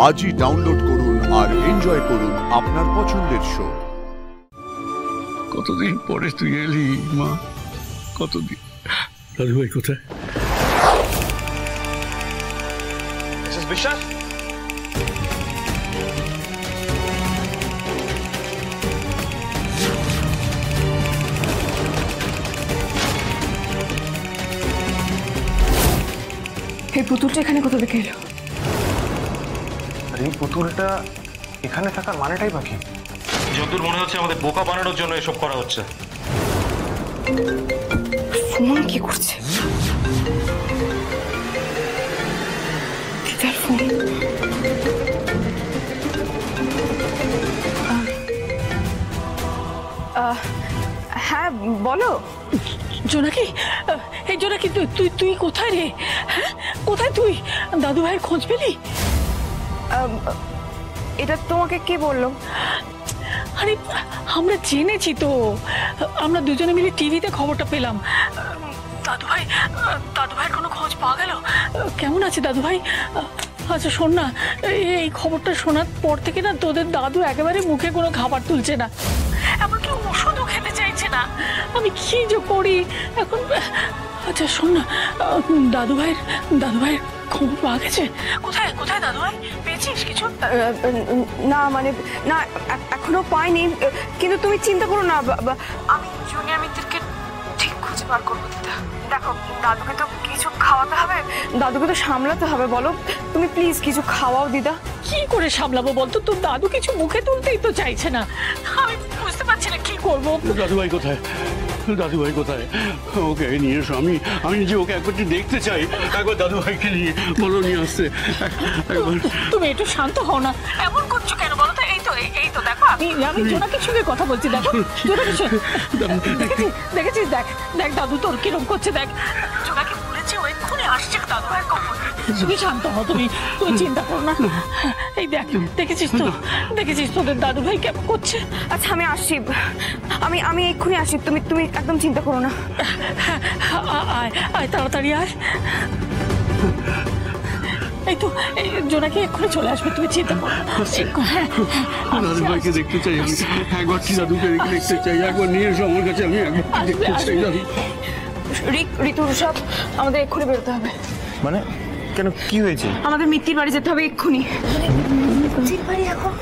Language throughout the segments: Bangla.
আজই ডাউনলোড করুন আর এনজয় করুন আপনার পছন্দের শো। কতদিন পরে তুই এলি মা, কতদিন। দাদুভাই কোথায়? বিশ্বাস, এই পুতুলটা এখানে কোথা থেকে এলো? আর এই পুতুলটা এখানে থাকার মানেটাই বাকি। যতদূর মনে হচ্ছে আমাদের বোকা বানানোর জন্য এসব করা হচ্ছে। ফোন কি করছে? দিদার ফোন। হ্যাঁ বলো। জোনাকি, এই জোনাকি, তুই তুই কোথায় রে? হ্যাঁ, কোথায় তুই? দাদু ভাইয়ের খোঁজ পেলি? এটা তোমাকে কে বললো? আরে আমরা জেনেছি তো, আমরা দুজনে মিলে টিভিতে খবরটা পেলাম। দাদু ভাইয়ের কোনো খোঁজ পাওয়া গেল? কেমন আছে দাদু ভাই? আচ্ছা শোন না, এই খবরটা শোনার পর থেকে না তোদের দাদু একেবারে মুখে কোনো খাবার তুলছে না, এমনকি ওষুধও খেতে চাইছে না। আমি কি যে করি এখন। আচ্ছা শোন না, দাদু ভাইয়ের খবর পাওয়া গেছে? কোথায় কোথায় দাদু ভাই? পেয়েছিস কিছু? না মানে না, এখনো পাইনি, কিন্তু তুমি চিন্তা করো না, আমি জুনিয়র মিত্রকে ঠিক খুঁজে বার করবো। দিদা দেখো, দাদুকে তো কিছু খাওয়াতে হবে, দাদুকে তো সামলাতে হবে। বলো তুমি প্লিজ কিছু খাওয়াও দিদা। কি করে সামলাবো বলতো? তোর দাদু কিছু মুখে তুলতেই তো চাইছে না, আমি বুঝতে পারছি না কি করবো। দাদুভাই কোথায়? দাদুভাই কোথায়? ওকে নিয়ে এসো, আমি নিজে ওকে একবার দেখতে চাই। একবার দাদুভাইকে নিয়ে বলো নিয়ে আসতে একবার। তুমি একটু শান্ত হও না, এমন করছো কেন বলো তো? এই তো দেখো, আমি জোনাকির সঙ্গে কথা বলছি। দেখো দেখেছিস, দেখ দাদু তোর কিরম করছে, দেখ। জোনাকি বলেছে ও এক্ষুনি আসছে দাদু ভাইয়ের খবর। তুমি শান্ত হও, তুমি চিন্তা করো না। এই দেখেছিস তোদের দাদু ভাই কেমন করছে? আচ্ছা আমি আসছি, আমি এক্ষুনি আসছি, তুমি একদম চিন্তা করো না। আয় তাড়াতাড়ি আয়। এই তো জোনাকি এক্ষুনি চলে আসবে, তুমি চিন্তা করো না। দাদুভাইকে দেখতে চাই আমি, একবার কি দাদুকে দেখতে চাই। একবার নিয়ে এসো আমার কাছে, আমি একবার দেখতে চাই দাদু। ঋতু সব আমাদের এক্ষুনি বেরোতে হবে। মানে কেন, কি হয়েছে? আমাদের মিত্তির বাড়ি যেতে হবে এক্ষুনি। মিত্তির বাড়ি? এখন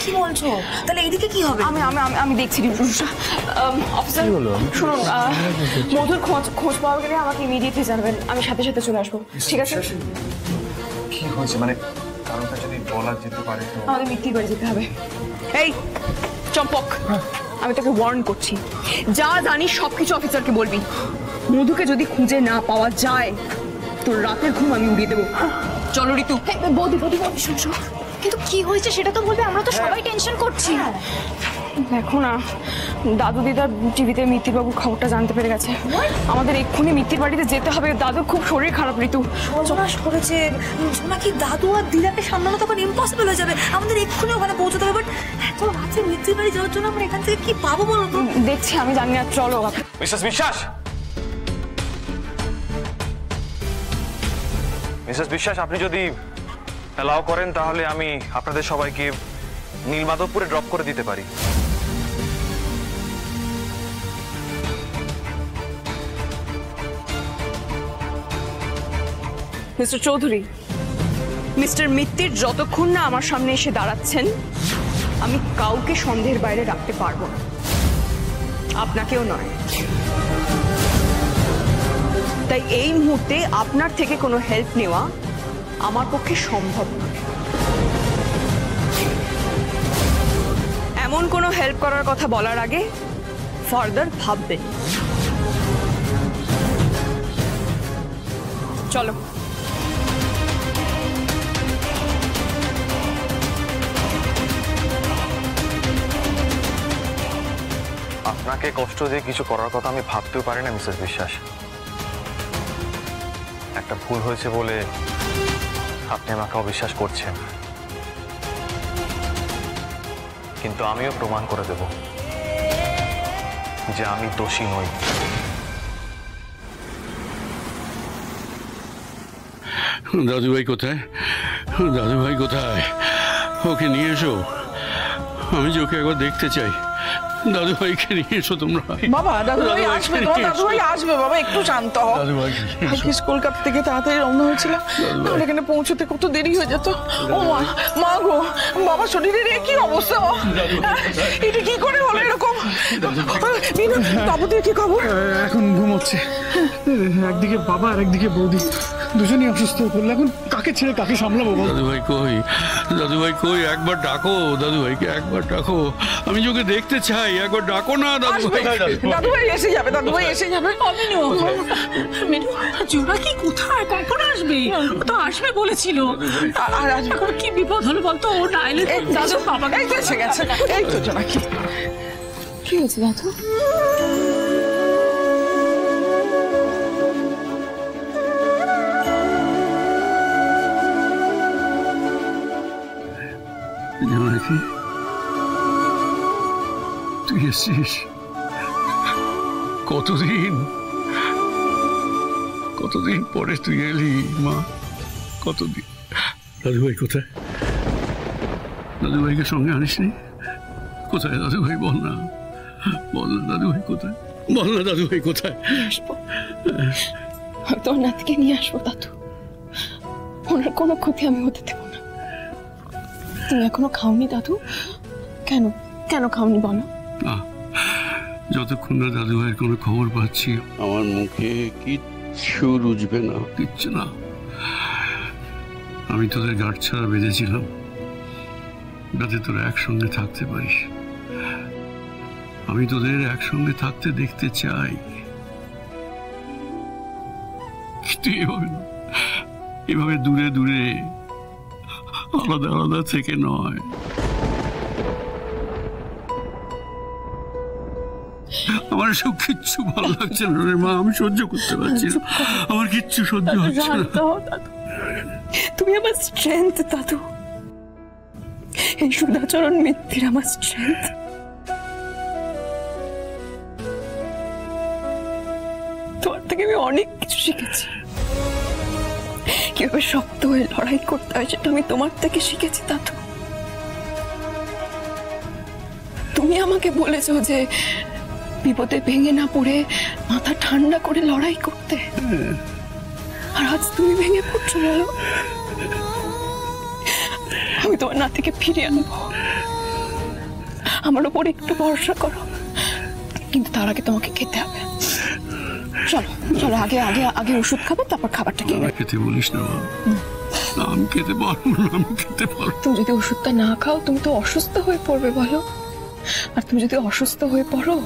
কি বলছো? তাহলে এদিকে কি হবে? আমি দেখছি অফিসার, শুনুন, মধুর খোঁজ পাওয়া গেলে আমাকে ইমিডিয়েটলি জানাবেন, আমি সাথে সাথে চলে আসবো, ঠিক আছে? কি হয়েছে মানে কারণটা যদি বলা যেতে পারে তো। আমাদের মিত্তির বাড়ি যেতে হবে। এই চম্পক, আমি তোকে ওয়ার্ন করছি, যা জানিস সবকিছু অফিসারকে বলবি। মধুকে যদি খুঁজে না পাওয়া যায় তোর রাতের ঘুম আমি উড়িয়ে দেবো। চলো ঋতু। বৌদি শুনছো, কিন্তু কি হয়েছে সেটা তো বলবে, আমরা তো সবাই টেনশন করছি। দেখো না, দাদু দিদা টিভিতে মিত্তির বাবুর খবরটা জানতে পেরে গেছে, আমাদের এক্ষুনি মিত্তির বাড়িতে যেতে হবে। দাদুর খুব শরীর খারাপ ঋতু। সর্বনাশ করেছে নাকি, দাদু আর দিদাকে সামলানো তখন ইম্পসিবল হয়ে যাবে, আমাদের এক্ষুনি ওখানে পৌঁছতে হবে। বাট এত রাতে মিত্তির বাড়ি যাওয়ার জন্য আমরা এখান থেকে কি পাবো বলো তো? দেখছি, আমি জানি না, চলো। মিসেস বিশ্বাস, আপনি যদি অ্যালাউ করেন তাহলে আমি আপনাদের সবাইকে নীলমাধবপুরে ড্রপ করে দিতে পারি। মিস্টার চৌধুরী, মিস্টার মিত্তির যতক্ষণ না আমার সামনে এসে দাঁড়াচ্ছেন আমি কাউকে সন্দেহের বাইরে রাখতে পারবো না, আপনাকেও নয়। তাই এই মুহূর্তে আপনার থেকে কোনো হেল্প নেওয়া আমার পক্ষে সম্ভব নয়। এমন কোনো হেল্প করার কথা বলার আগে ফার্দার ভাববেন। চলো। আপনাকে কষ্ট দিয়ে কিছু করার কথা আমি ভাবতেও পারি না মিসেস বিশ্বাস। একটা ভুল হয়েছে বলে আপনি আমাকে অবিশ্বাস করছেন, কিন্তু আমিও প্রমাণ করে দেব যে আমি দোষী নই। দাদুভাই কোথায়? দাদু ভাই কোথায়? ওকে নিয়ে এসো, আমি যে ওকে একবার দেখতে চাই। দাদু ভাইকে নিয়ে এসো তোমরা। বাবা দাদু ভাই আসবে, তোমার দাদু ভাই আসবে বাবা, একটু শান্ত হও। দাদু ভাই আজকে কলকাতা থেকে তাড়াতাড়ি রওনা হয়েছিল, তাহলে এখানে পৌঁছতে কত দেরি হয়ে যেত। ও মা, মা গো, বাবা শরীরের এ কি অবস্থা? এটা কি করে হলো এরকম? বিনু, বাবুদের কি খবর? এখন ঘুমোচ্ছে। একদিকে বাবা আর একদিকে বৌদি, দুজনই অসুস্থ হয়ে পড়লো। এখন কাকে ছেড়ে কাকে সামলাবো বল? দাদু ভাই কই? দাদু ভাই কই? একবার ডাকো দাদু ভাইকে, একবার ডাকো, আমি যে ওকে দেখতে চাই, একবার ডাকো না দাদু ভাই। দাদু ভাই এসে যাবে, দাদু ভাই এসে যাবে। মিনু, মিনু, জোনাকি কোথায়, কখন আসবে? ও তো আসবে বলেছিল। আর আসবে এখন কি বিপদ হলো বলতো? ও না এলে তো দাদু বাবাকে এই তো এসে গেছে, এই তো জোনাকি। কি হয়েছে দাদু? জোনাকি, তুই এসছিস? কতদিন কতদিন পরে তুই এলি মা, কতদিন। দাদু ভাই কোথায়? দাদু ভাইকে সঙ্গে আনিসনি? কোথায় দাদু ভাই? বল না, বল না দাদু ভাই কোথায়? বল না দাদু ভাই কোথায়? আসবো, আমি তোমার নাতিকে নিয়ে আসবো দাদু। ওনার কোনো ক্ষতি আমি হতে দেবো না। তুমি এখনো খাওনি দাদু? কেন কেন খাওনি বলো? না, যতক্ষণ না দাদু ভাইয়ের কোনো খবর পাচ্ছি আমার মুখে কিচ্ছু রুজবে না, কিচ্ছু না। আমি তোদের গাঁট ছাড়া বেঁধেছিলাম যাতে তোরা একসঙ্গে থাকতে পারিস। আমি তোদের একসঙ্গে থাকতে দেখতে চাই, কিন্তু এভাবে দূরে দূরে আলাদা আলাদা থেকে নয়। আমার সব কিচ্ছু ভালো লাগছে না রে মা, আমি সহ্য করতে পারছি না, আমার কিচ্ছু সহ্য হচ্ছে না। তুমি আমার স্ট্রেংথ দাদু, এই সুধাচরণ মিত্তির আমার স্ট্রেংথ। তোমার থেকে আমি অনেক কিছু শিখেছি, কিভাবে শক্ত হয়ে লড়াই করতে হয় সেটা আমি তোমার থেকে শিখেছি দাদু। তুমি আমাকে বলেছো যে বিপদে ভেঙে না পড়ে মাথা ঠান্ডা করে লড়াই করতে, আর আজ তুমি ভেঙে পড়ছো। বলো, আমি তোমার নাতিকে ফিরিয়ে আনবো, আমার উপর একটু ভরসা করো। কিন্তু তার আগে তোমাকে খেতে হবে। চলো চলো, আগে আগে আগে ওষুধ খাবো, তারপর খাবারটা খেয়ে নেবো। খেতে বলিস না মা, আমি খেতে পারবো না, আমি খেতে পারবো। তুমি যদি ওষুধটা না খাও তুমি তো অসুস্থ হয়ে পড়বে বলো। আর তুমি যদি অসুস্থ হয়ে পড়ো,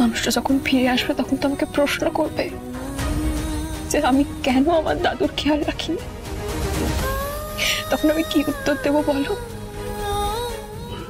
মানুষটা যখন ফিরে আসবে তখন তো আমাকে প্রশ্ন করবে যে আমি কেন আমার দাদুর খেয়াল রাখিনি। তখন আমি কি উত্তর দেবো বলো?